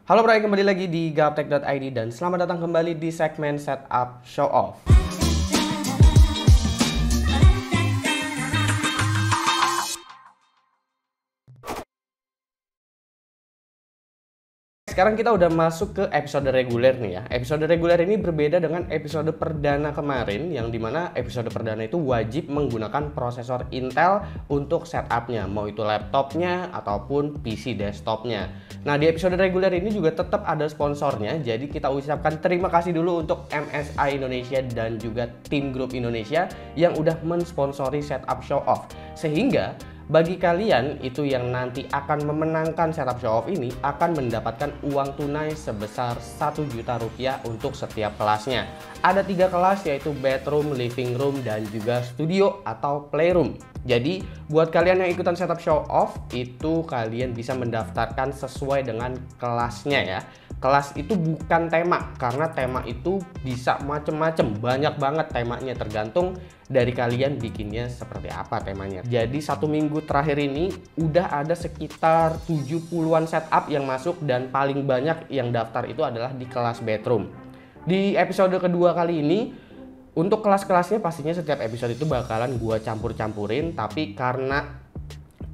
Halo Bray, kembali lagi di gaptek.id dan selamat datang kembali di segmen Setup Show Off. Sekarang kita udah masuk ke episode reguler nih ya. Episode reguler ini berbeda dengan episode perdana kemarin, yang dimana episode perdana itu wajib menggunakan prosesor Intel untuk setupnya, mau itu laptopnya ataupun PC desktopnya. Nah, di episode reguler ini juga tetap ada sponsornya, jadi kita ucapkan terima kasih dulu untuk MSI Indonesia dan juga Team Group Indonesia yang udah mensponsori Setup Show Off. Sehingga bagi kalian itu yang nanti akan memenangkan Setup Show Off ini akan mendapatkan uang tunai sebesar 1 juta rupiah untuk setiap kelasnya. Ada 3 kelas, yaitu bedroom, living room, dan juga studio atau playroom. Jadi buat kalian yang ikutan Setup Show Off itu kalian bisa mendaftarkan sesuai dengan kelasnya ya. Kelas itu bukan tema, karena tema itu bisa macem-macem, banyak banget temanya, tergantung dari kalian bikinnya seperti apa temanya. Jadi 1 minggu terakhir ini udah ada sekitar 70-an setup yang masuk, dan paling banyak yang daftar itu adalah di kelas bedroom. Di episode kedua kali ini, untuk kelas-kelasnya pastinya setiap episode itu bakalan gua campur-campurin, tapi karena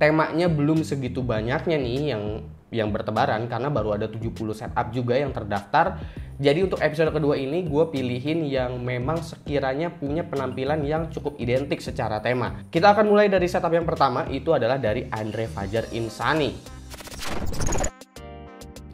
temanya belum segitu banyaknya nih yang bertebaran, karena baru ada 70 setup juga yang terdaftar. Jadi untuk episode kedua ini gue pilihin yang memang sekiranya punya penampilan yang cukup identik secara tema. Kita akan mulai dari setup yang pertama, itu adalah dari Andre Fajar Insani.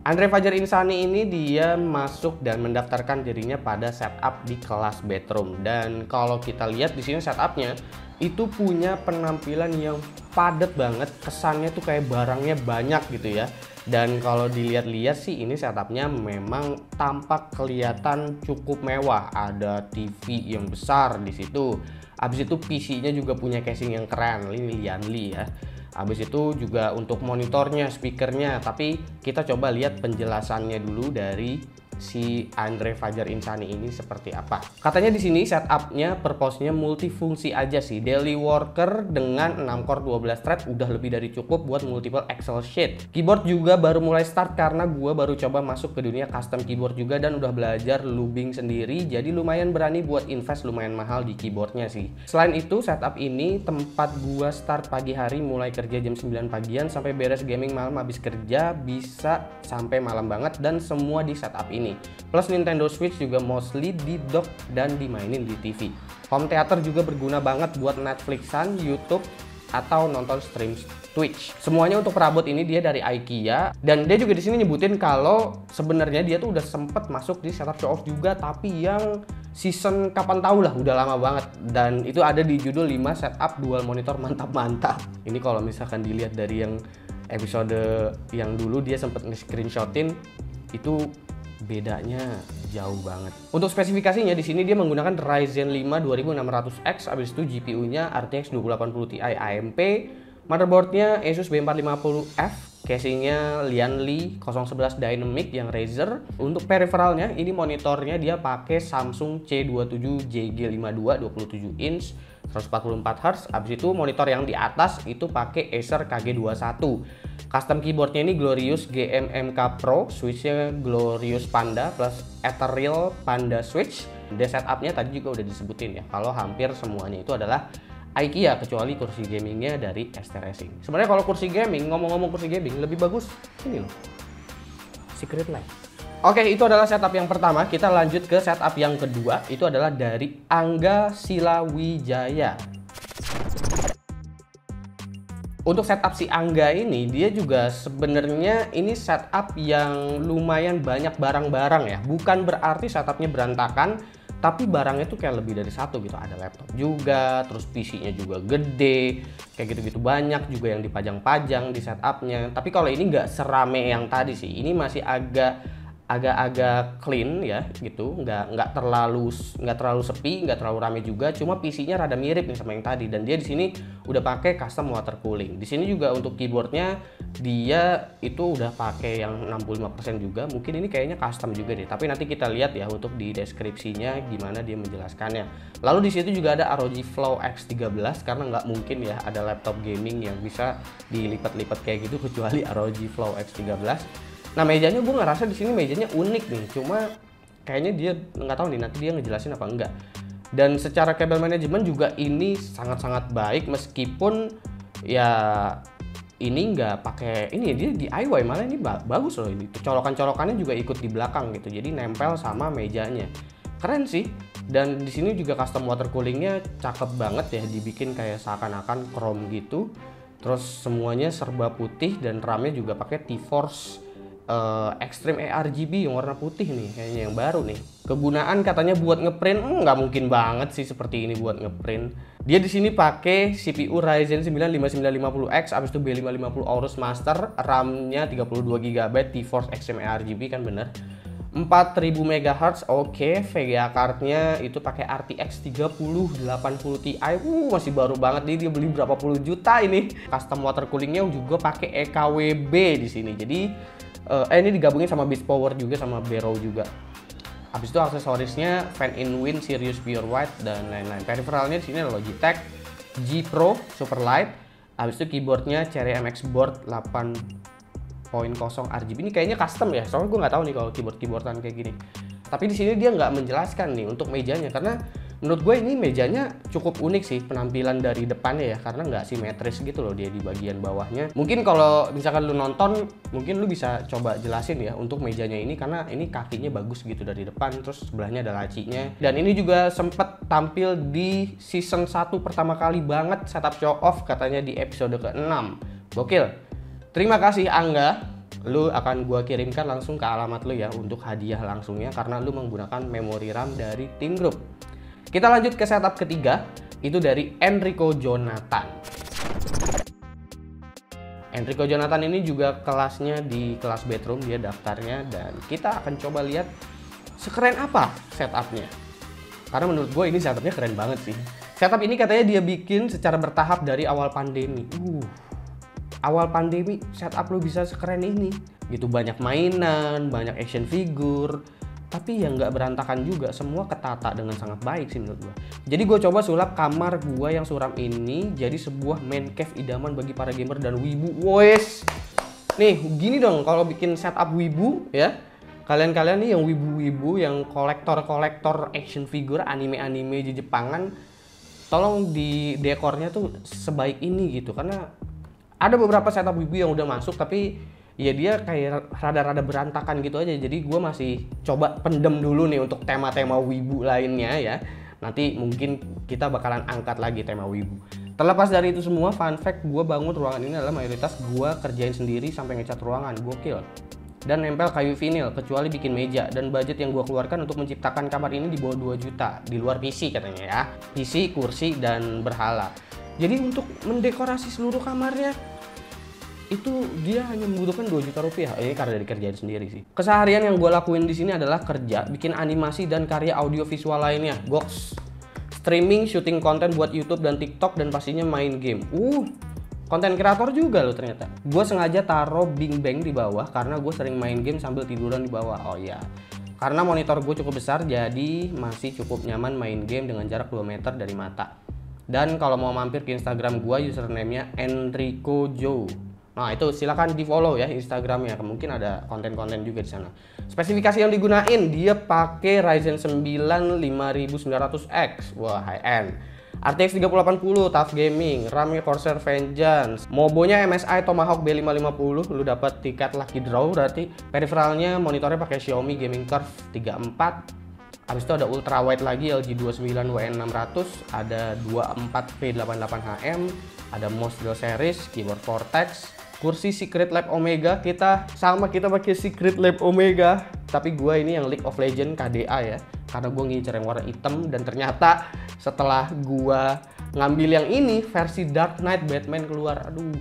Andre Fajar Insani ini dia masuk dan mendaftarkan dirinya pada setup di kelas bedroom, dan kalau kita lihat di sini setupnya itu punya penampilan yang padat banget, kesannya tuh kayak barangnya banyak gitu ya. Dan kalau dilihat-lihat sih ini setupnya memang tampak kelihatan cukup mewah. Ada TV yang besar di situ. Habis itu PC-nya juga punya casing yang keren, ini Lianli ya. Habis itu juga untuk monitornya, speakernya. Tapi kita coba lihat penjelasannya dulu dari si Andre Fajar Insani ini seperti apa. Katanya di sini setupnya purpose-nya multifungsi aja sih. Daily worker dengan 6 core 12 thread udah lebih dari cukup buat multiple Excel sheet. Keyboard juga baru mulai start karena gua baru coba masuk ke dunia custom keyboard juga dan udah belajar lubing sendiri. Jadi lumayan berani buat invest lumayan mahal di keyboardnya sih. Selain itu setup ini tempat gua start pagi hari, mulai kerja jam 9 pagian sampai beres gaming malam habis kerja, bisa sampai malam banget, dan semua di setup ini. Plus Nintendo Switch juga mostly di dock dan dimainin di TV. Home theater juga berguna banget buat Netflixan, YouTube, atau nonton stream Twitch. Semuanya untuk perabot ini dia dari IKEA, dan dia juga di sini nyebutin kalau sebenarnya dia tuh udah sempet masuk di Setup Show Off juga, tapi yang season kapan tahu lah, udah lama banget. Dan itu ada di judul 5 setup dual monitor mantap-mantap. Ini kalau misalkan dilihat dari yang episode yang dulu dia sempet nge-screenshotin, itu bedanya jauh banget. Untuk spesifikasinya di sini dia menggunakan Ryzen 5 2600X, habis itu GPU-nya RTX 2080 Ti AMP, motherboard-nya Asus B450F, casing-nya Lianli 011 Dynamic yang Razer. Untuk peripheralnya ini monitornya dia pakai Samsung C27JG52 27 inch 144Hz. Habis itu monitor yang di atas itu pakai Acer KG21. Custom keyboardnya ini Glorious GMMK Pro, switchnya Glorious Panda plus Ethereal Panda switch. The setupnya tadi juga udah disebutin ya, kalau hampir semuanya itu adalah IKEA kecuali kursi gamingnya dari ST Racing. Sebenarnya kalau kursi gaming, ngomong-ngomong kursi gaming, lebih bagus ini loh, Secret Life. Oke, itu adalah setup yang pertama. Kita lanjut ke setup yang kedua, itu adalah dari Angga Silawijaya. Untuk setup si Angga ini, dia juga sebenarnya ini setup yang lumayan banyak barang-barang ya. Bukan berarti setupnya berantakan, tapi barangnya tuh kayak lebih dari satu gitu. Ada laptop juga, terus PC-nya juga gede, kayak gitu-gitu, banyak juga yang dipajang-pajang di setupnya. Tapi kalau ini nggak serame yang tadi sih, ini masih agak clean ya gitu, nggak terlalu sepi, nggak terlalu rame juga, cuma PC-nya rada mirip nih sama yang tadi. Dan dia di sini udah pakai custom water cooling. Di sini juga untuk keyboardnya dia itu udah pakai yang 65% juga. Mungkin ini kayaknya custom juga deh, tapi nanti kita lihat ya untuk di deskripsinya gimana dia menjelaskannya. Lalu di situ juga ada ROG Flow X13, karena nggak mungkin ya ada laptop gaming yang bisa dilipat-lipat kayak gitu kecuali ROG Flow X13. Nah mejanya gue ngerasa di sini mejanya unik nih, cuma kayaknya dia nggak tahu nih nanti dia ngejelasin apa enggak. Dan secara kabel manajemen juga ini sangat-sangat baik, meskipun ya ini nggak pakai ini, dia DIY, malah ini bagus loh ini. Colokan-colokannya juga ikut di belakang gitu, jadi nempel sama mejanya. Keren sih. Dan di sini juga custom water coolingnya cakep banget ya, dibikin kayak seakan-akan chrome gitu. Terus semuanya serba putih dan RAM-nya juga pakai T-Force Extreme ARGB yang warna putih nih, kayaknya yang baru nih. Kegunaan katanya buat ngeprint, nggak mungkin banget sih seperti ini buat ngeprint. Dia di sini pakai CPU Ryzen 9 5950X, abis itu B550 Aorus Master, RAM-nya 32GB, T-Force Extreme ARGB kan bener. 4000 MHz, oke. VGA card-nya itu pakai RTX 3080 Ti. Masih baru banget nih, dia beli berapa puluh juta ini. Custom water coolingnya juga pakai EKWB di sini. Jadi ini digabungin sama Beast Power juga, sama Barrow juga. Habis itu aksesorisnya fan in wind, Sirius Pure White dan lain-lain. Peripheralnya di sini ada Logitech G Pro Superlight. Habis itu keyboardnya Cherry MX Board 8.0 RGB. Ini kayaknya custom ya, soalnya gue nggak tahu nih kalau keyboard-keyboardan kayak gini. Tapi di sini dia nggak menjelaskan nih untuk mejanya, karena menurut gue ini mejanya cukup unik sih penampilan dari depannya ya, karena nggak simetris gitu loh dia di bagian bawahnya. Mungkin kalau misalkan lu nonton, mungkin lu bisa coba jelasin ya untuk mejanya ini, karena ini kakinya bagus gitu dari depan, terus sebelahnya ada lacinya. Dan ini juga sempat tampil di season 1 pertama kali banget setup show off, katanya di episode ke-6. Gokil. Terima kasih Angga. Lu akan gua kirimkan langsung ke alamat lu ya untuk hadiah langsungnya, karena lu menggunakan memori RAM dari Team Group. Kita lanjut ke setup ketiga, itu dari Enrico Jonathan. Enrico Jonathan ini juga kelasnya di kelas bedroom, dia daftarnya, dan kita akan coba lihat sekeren apa setupnya. Karena menurut gue ini setupnya keren banget sih. Setup ini katanya dia bikin secara bertahap dari awal pandemi. Awal pandemi setup lu bisa sekeren ini. Gitu, banyak mainan, banyak action figure, tapi yang nggak berantakan juga, semua ketata dengan sangat baik sih menurut gua. Jadi gue coba sulap kamar gua yang suram ini jadi sebuah man cave idaman bagi para gamer dan wibu. Wes, nih gini dong kalau bikin setup wibu ya. Kalian-kalian nih yang wibu-wibu, yang kolektor-kolektor action figure, anime-anime di Jepangan, tolong di dekornya tuh sebaik ini gitu. Karena ada beberapa setup wibu yang udah masuk tapi ya dia kayak rada-rada berantakan gitu aja. Jadi gue masih coba pendem dulu nih untuk tema-tema wibu lainnya ya. Nanti mungkin kita bakalan angkat lagi tema wibu. Terlepas dari itu semua, fun fact, gue bangun ruangan ini adalah mayoritas gue kerjain sendiri sampai ngecat ruangan. Gokil. Dan nempel kayu vinil, kecuali bikin meja. Dan budget yang gue keluarkan untuk menciptakan kamar ini di bawah 2 juta. Di luar PC katanya ya. PC, kursi, dan berhala. Jadi untuk mendekorasi seluruh kamarnya, itu dia hanya membutuhkan 2 juta rupiah. Ini karena dikerjain sendiri sih. Keseharian yang gue lakuin di sini adalah kerja, bikin animasi dan karya audio visual lainnya. Goks. Streaming, syuting konten buat YouTube dan TikTok, dan pastinya main game. Konten kreator juga loh ternyata. Gue sengaja taruh Bing Bang di bawah karena gue sering main game sambil tiduran di bawah. Oh iya. Karena monitor gue cukup besar, jadi masih cukup nyaman main game dengan jarak 2 meter dari mata. Dan kalau mau mampir ke Instagram gue, username-nya Enrico Jo. Nah itu silakan di follow ya Instagramnya, mungkin ada konten-konten juga di sana. Spesifikasi yang digunain, dia pakai Ryzen 9 5900X, wah high end. RTX 3080, tough gaming, RAM-nya Corsair Vengeance, Mobonya MSI Tomahawk B550, lu dapat tiket lucky draw berarti. Peripheralnya monitornya pakai Xiaomi Gaming Curve 34. Habis itu ada ultra wide lagi LG 29 WN600, ada 24P88HM, ada mouse dual series, keyboard Vortex, kursi Secret Lab Omega. Kita pakai Secret Lab Omega, tapi gue ini yang League of Legends KDA ya, karena gue ngincer yang warna hitam. Dan ternyata setelah gue ngambil yang ini versi Dark Knight Batman keluar, aduh,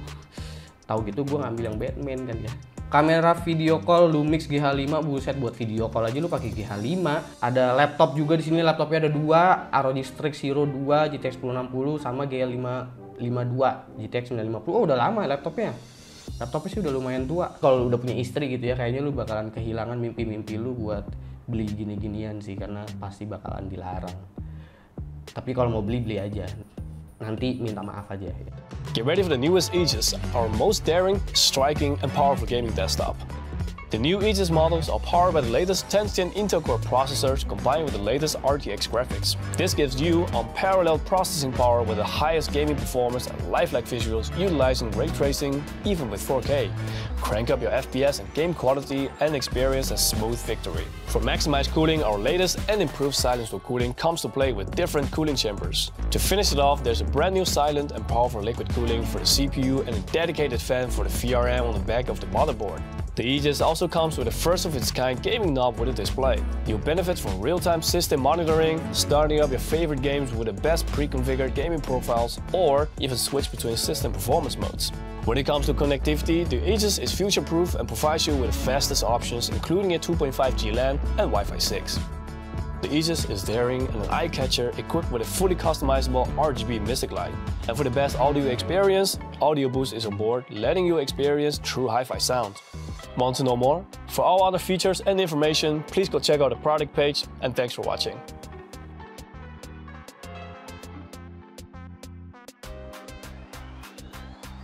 tahu gitu gue ngambil yang Batman kan ya. Kamera video call Lumix GH5, buset, buat video call aja lu pakai GH5. Ada laptop juga di sini, laptopnya ada 2, ROG Strix Hero 2 GTX 1060 sama GL552 GTX 950. Oh udah lama laptopnya. Laptopnya sih udah lumayan tua. Kalau udah punya istri gitu ya, kayaknya lu bakalan kehilangan mimpi-mimpi lu buat beli gini-ginian sih, karena pasti bakalan dilarang. Tapi kalau mau beli aja. Nanti minta maaf aja ya. Get ready for the newest Aegis, our most daring, striking, and powerful gaming desktop. The new Aegis models are powered by the latest 10th Gen Intel Core processors combined with the latest RTX graphics. This gives you unparalleled processing power with the highest gaming performance and lifelike visuals utilizing ray tracing even with 4K. Crank up your FPS and game quality and experience a smooth victory. For maximized cooling, our latest and improved silence for cooling comes to play with different cooling chambers. To finish it off, there's a brand new silent and powerful liquid cooling for the CPU and a dedicated fan for the VRM on the back of the motherboard. The Aegis also comes with a first-of-its-kind gaming knob with a display. You'll benefit from real-time system monitoring, starting up your favorite games with the best pre-configured gaming profiles, or even switch between system performance modes. When it comes to connectivity, the Aegis is future-proof and provides you with the fastest options, including a 2.5G LAN and Wi-Fi 6. The Aegis is daring and an eye-catcher equipped with a fully customizable RGB Mystic light. And for the best audio experience, Audio Boost is on board, letting you experience true hi-fi sound. Want to know more? For all other features and information, please go check out the product page, and thanks for watching.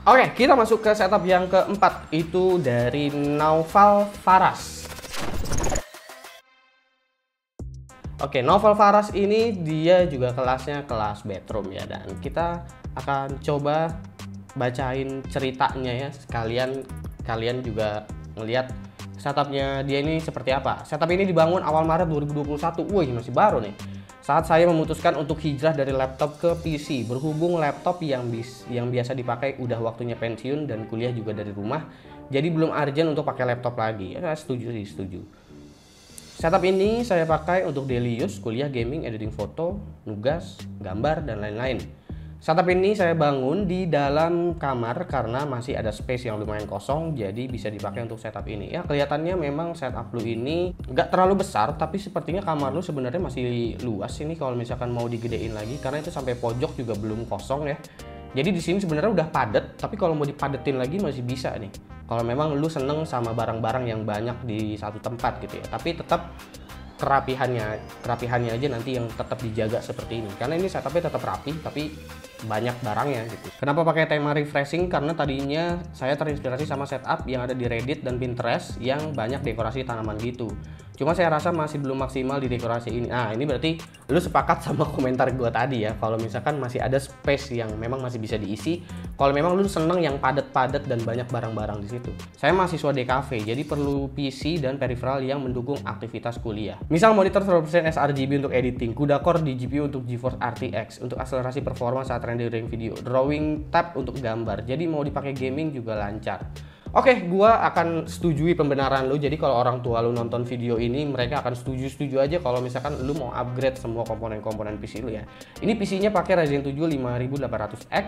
Oke, kita masuk ke setup yang keempat, itu dari Naufal Faras. Oke, Naufal Faras ini dia juga kelasnya kelas bedroom ya, dan kita akan coba bacain ceritanya ya, sekalian kalian juga ngelihat setupnya dia ini seperti apa. Setup ini dibangun awal Maret 2021. Wih, masih baru nih. Saat saya memutuskan untuk hijrah dari laptop ke PC, berhubung laptop yang biasa dipakai udah waktunya pensiun dan kuliah juga dari rumah, jadi belum urgent untuk pakai laptop lagi. Ya, setuju sih, setuju. Setup ini saya pakai untuk daily use, kuliah, gaming, editing foto, nugas, gambar, dan lain-lain. Setup ini saya bangun di dalam kamar karena masih ada space yang lumayan kosong, jadi bisa dipakai untuk setup ini. Ya, kelihatannya memang setup lu ini nggak terlalu besar, tapi sepertinya kamar lu sebenarnya masih luas ini kalau misalkan mau digedein lagi, karena itu sampai pojok juga belum kosong ya. Jadi di sini sebenarnya udah padat, tapi kalau mau dipadetin lagi masih bisa nih. Kalau memang lu seneng sama barang-barang yang banyak di satu tempat gitu ya, tapi tetap kerapihannya aja nanti yang tetap dijaga seperti ini, karena ini setupnya tetap rapi tapi banyak barangnya gitu. Kenapa pakai tema refreshing? Karena tadinya saya terinspirasi sama setup yang ada di Reddit dan Pinterest yang banyak dekorasi tanaman gitu. Cuma saya rasa masih belum maksimal di dekorasi ini. Nah, ini berarti lu sepakat sama komentar gue tadi ya, kalau misalkan masih ada space yang memang masih bisa diisi. Kalau memang lu seneng yang padat-padat dan banyak barang-barang di situ. Saya mahasiswa DKV, jadi perlu PC dan peripheral yang mendukung aktivitas kuliah. Misal monitor 100% sRGB untuk editing, CUDA core di GPU untuk GeForce RTX untuk akselerasi performa saat rendering video, drawing tab untuk gambar. Jadi mau dipakai gaming juga lancar. Oke, gua akan setujui pembenaran lu. Jadi kalau orang tua lu nonton video ini, mereka akan setuju aja kalau misalkan lu mau upgrade semua komponen-komponen PC lu ya. Ini PC-nya pakai Ryzen 7 5800X.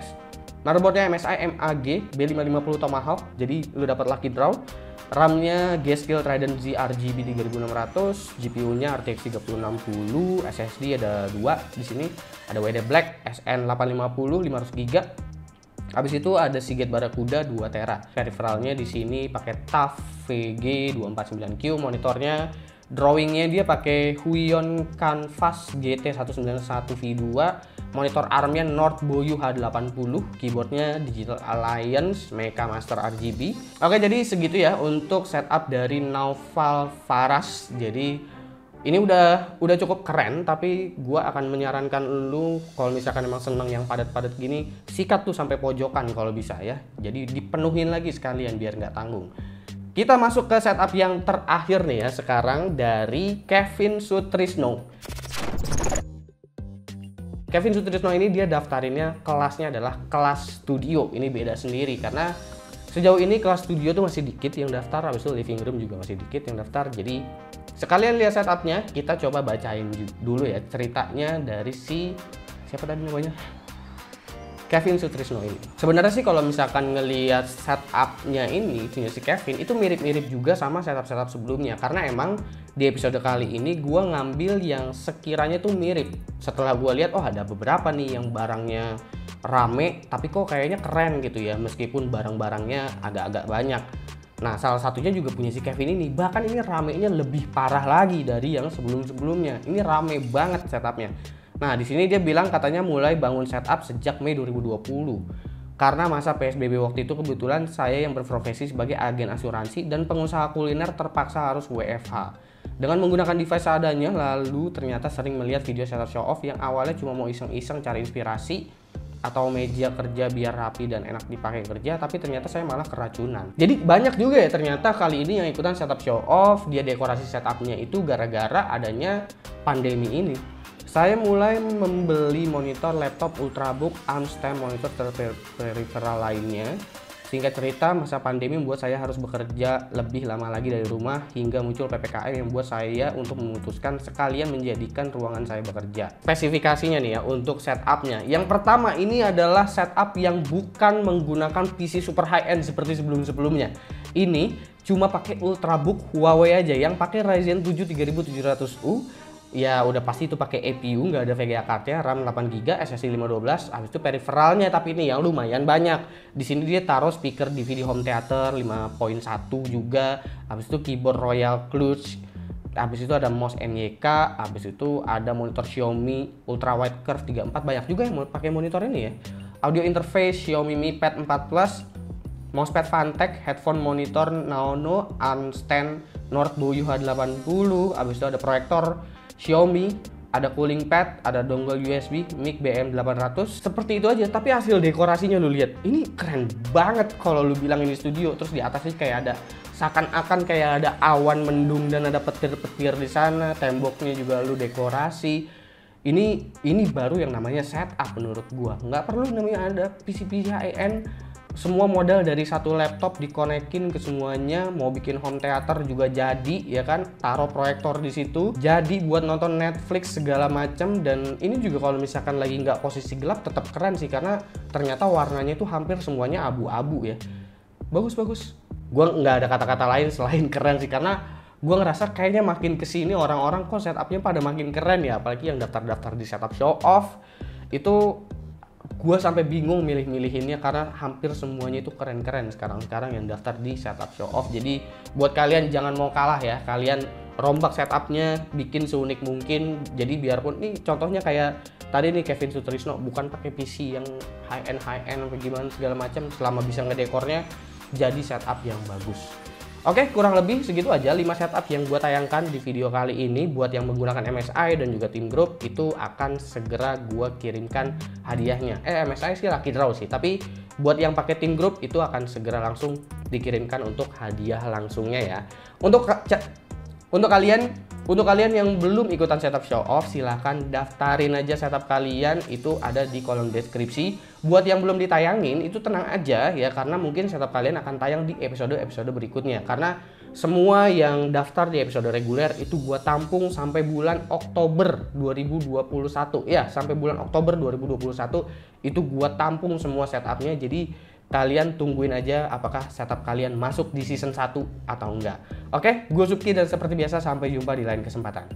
Motherboardnya MSI MAG B550 Tomahawk, jadi lu dapat lucky draw. RAM-nya G-Skill Trident Z RGB 3600, GPU-nya RTX 3060, SSD ada 2 di sini. Ada WD Black SN850 500GB. Habis itu ada Seagate Barracuda 2 tera. Peripheralnya di sini pakai TUF VG249Q, monitornya drawingnya dia pakai Huion Canvas GT191V2, monitor ARM-nya North Boyu H80, keyboardnya Digital Alliance Mecha Master RGB. Oke, jadi segitu ya untuk setup dari Naufal Faras. Jadi ini udah cukup keren, tapi gua akan menyarankan lu kalau misalkan emang seneng yang padat-padat gini, sikat tuh sampai pojokan kalau bisa ya. Jadi dipenuhin lagi sekalian biar nggak tanggung. Kita masuk ke setup yang terakhir nih ya sekarang, dari Kevin Sutrisno. Kevin Sutrisno ini dia daftarinnya kelasnya adalah kelas studio. Ini beda sendiri karena sejauh ini kelas studio tuh masih dikit yang daftar, habis itu living room juga masih dikit yang daftar. Jadi sekalian lihat setupnya, kita coba bacain dulu ya ceritanya dari siapa tadi namanya? Kevin Sutrisno ini. Sebenarnya sih kalau misalkan ngelihat setupnya ini punya si Kevin, itu mirip-mirip juga sama setup-setup sebelumnya, karena emang di episode kali ini gue ngambil yang sekiranya tuh mirip. Setelah gue lihat, oh ada beberapa nih yang barangnya rame tapi kok kayaknya keren gitu ya, meskipun barang-barangnya agak-agak banyak. Nah, salah satunya juga punya si Kevin ini, bahkan ini ramenya lebih parah lagi dari yang sebelum-sebelumnya. Ini rame banget setupnya. Nah, di sini dia bilang katanya mulai bangun setup sejak Mei 2020. Karena masa PSBB waktu itu kebetulan saya yang berprofesi sebagai agen asuransi dan pengusaha kuliner terpaksa harus WFH. Dengan menggunakan device seadanya, lalu ternyata sering melihat video setup show off yang awalnya cuma mau iseng-iseng cari inspirasi atau meja kerja biar rapi dan enak dipakai kerja, tapi ternyata saya malah keracunan. Jadi banyak juga ya ternyata kali ini yang ikutan setup show off, dia dekorasi setupnya itu gara-gara adanya pandemi ini. Saya mulai membeli monitor laptop Ultrabook, ARM-STEM, monitor peripheral lainnya. Singkat cerita, masa pandemi membuat saya harus bekerja lebih lama lagi dari rumah hingga muncul PPKM yang membuat saya untuk memutuskan sekalian menjadikan ruangan saya bekerja. Spesifikasinya nih ya untuk setupnya. Yang pertama ini adalah setup yang bukan menggunakan PC super high-end seperti sebelum-sebelumnya. Ini cuma pakai Ultrabook Huawei aja yang pakai Ryzen 7 3700U. Ya udah pasti itu pakai APU, nggak ada VGA cardnya, RAM 8GB, SSD 512. Habis itu peripheralnya tapi ini yang lumayan banyak. Di sini dia taruh speaker DVD home theater 5.1 juga. Habis itu keyboard Royal Clutch. Habis itu ada mouse NYK. Habis itu ada monitor Xiaomi Ultra Wide Curve 34. Banyak juga yang mau pakai monitor ini ya. Audio interface Xiaomi Mi Pad 4 Plus. Mousepad Fantech, headphone monitor Naono, arm stand Nordbo UH80. Habis itu ada proyektor Xiaomi, ada cooling pad, ada dongle USB, mic BM800. Seperti itu aja, tapi hasil dekorasinya lu lihat. Ini keren banget kalau lu bilang ini studio. Terus di atasnya kayak ada seakan-akan kayak ada awan mendung dan ada petir-petir di sana. Temboknya juga lu dekorasi. Ini baru yang namanya setup menurut gua. Nggak perlu namanya ada PC-PC high-end. Semua modal dari satu laptop dikonekin ke semuanya. Mau bikin home theater juga jadi ya kan, taruh proyektor di situ jadi buat nonton Netflix segala macam. Dan ini juga kalau misalkan lagi nggak posisi gelap tetap keren sih, karena ternyata warnanya itu hampir semuanya abu-abu ya. Bagus. Gua nggak ada kata-kata lain selain keren sih, karena gua ngerasa kayaknya makin kesini orang-orang kok setupnya pada makin keren ya, apalagi yang daftar-daftar di setup show off itu. Gue sampai bingung milih-milihinnya karena hampir semuanya itu keren-keren sekarang yang daftar di setup show off. Jadi buat kalian jangan mau kalah ya, kalian rombak setupnya, bikin seunik mungkin. Jadi biarpun nih contohnya kayak tadi nih Kevin Sutrisno, bukan pakai PC yang high-end apa gimana segala macam, selama bisa ngedekornya jadi setup yang bagus. Oke, kurang lebih segitu aja 5 setup yang gue tayangkan di video kali ini. Buat yang menggunakan MSI dan juga Team Group itu akan segera gue kirimkan hadiahnya. MSI sih lucky draw sih, tapi buat yang pakai Team Group itu akan segera langsung dikirimkan untuk hadiah langsungnya ya. Untuk kalian yang belum ikutan setup show off, silahkan daftarin aja setup kalian, itu ada di kolom deskripsi. Buat yang belum ditayangin itu tenang aja ya, karena mungkin setup kalian akan tayang di episode berikutnya. Karena semua yang daftar di episode reguler itu gua tampung sampai bulan Oktober 2021 ya, sampai bulan Oktober 2021 itu gua tampung semua setupnya. Jadi kalian tungguin aja apakah setup kalian masuk di season 1 atau enggak. Oke, gue Subki dan seperti biasa sampai jumpa di lain kesempatan.